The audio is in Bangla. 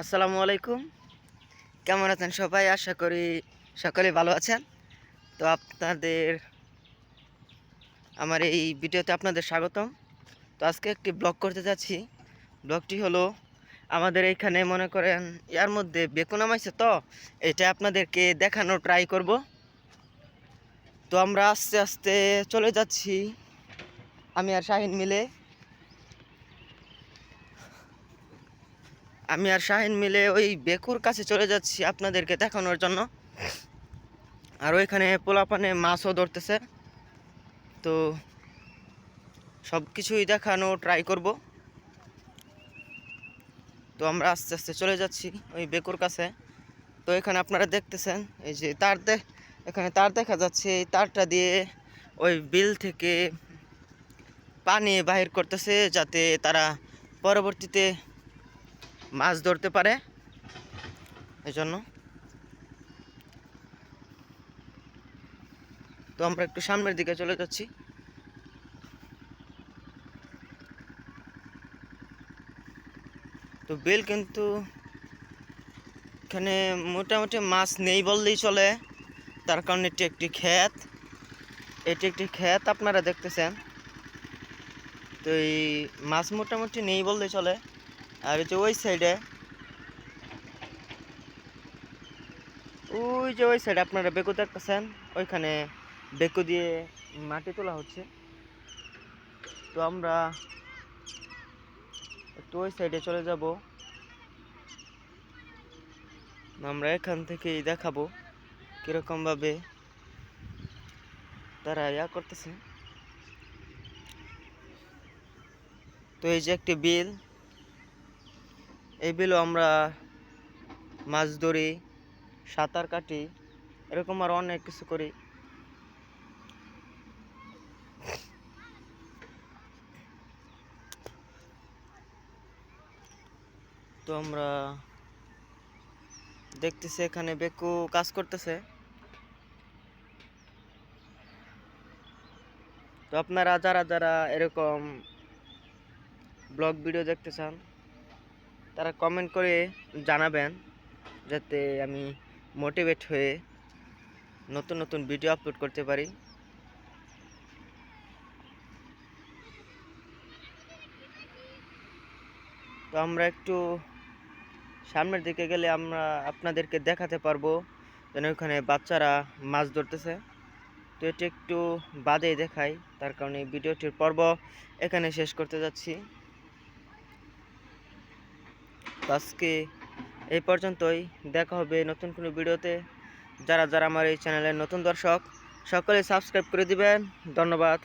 আসসালামু আলাইকুম। কেমন আছেন সবাই? আশা করি সকলে ভালো আছেন। তো আমার এই ভিডিওতে আপনাদের স্বাগতম। তো আজকে একটি ব্লগ করতে যাচ্ছি। ব্লগটি হলো আমাদের এইখানে মনে করেন ইয়ার মধ্যে বেগুন নামাইছে, তো এটা আপনাদেরকে দেখানোর ট্রাই করব। তো আমরা আস্তে আস্তে চলে যাচ্ছি, আমি আর শাহিন মিলে। ওই বেকুর কাছে চলে যাচ্ছি আপনাদেরকে দেখানোর জন্য। আর ওইখানে পোলাপানে মাছও ধরতেছে, তো সব কিছুই দেখানো ট্রাই করব। তো আমরা আস্তে আস্তে চলে যাচ্ছি ওই বেকুর কাছে। তো এখানে আপনারা দেখতেছেন এই যে এখানে তার দেখা যাচ্ছে। এই তারটা দিয়ে ওই বিল থেকে পানি বাহির করতেছে, যাতে তারা পরবর্তীতে মাছ ধরতে পারে, এই জন্য। তো আমরা একটু সামনের দিকে চলে যাচ্ছি। তো বিল কিন্তু এখানে মোটামুটি মাছ নেই বললেই চলে, তার কারণ এটি একটি ক্ষেত আপনারা দেখতেছেন। তো এই মাছ মোটামুটি নেই বললেই চলে। আর এই যে ওই সাইডে আপনারা বেকু দেখতেছেন, ওইখানে বেকু দিয়ে মাটি তোলা হচ্ছে। তো আমরা একটু ওই সাইডে চলে যাব। আমরা এখান থেকেই দেখাবো কিরকম ভাবে তারা ইয়া করতেছে। তো এই যে একটি বিল, এই বিলও আমরা মাছ ধরি, সাঁতার কাটি, এরকম আর অনেক কিছু করি। তো আমরা দেখতেছি এখানে বেকু কাজ করতেছে। তো আপনারা যারা যারা এরকম ব্লগ ভিডিও দেখতে চান, তারা কমেন্ট করে জানাবেন, যাতে আমি মোটিভেট হয়ে নতুন নতুন ভিডিও আপলোড করতে পারি। তো আমরা একটু সামনের দিকে গেলে আমরা আপনাদেরকে দেখাতে পারবো যেন ওইখানে বাচ্চারা মাছ ধরতেছে। তো এটি একটু বাদেই দেখাই, তার কারণে ভিডিওটির পর্ব এখানে শেষ করতে যাচ্ছি। তো আজকে এই পর্যন্তই, দেখা হবে নতুন কোনো ভিডিওতে। যারা যারা আমার এই চ্যানেলের নতুন দর্শক, সকলে সাবস্ক্রাইব করে দিবেন। ধন্যবাদ।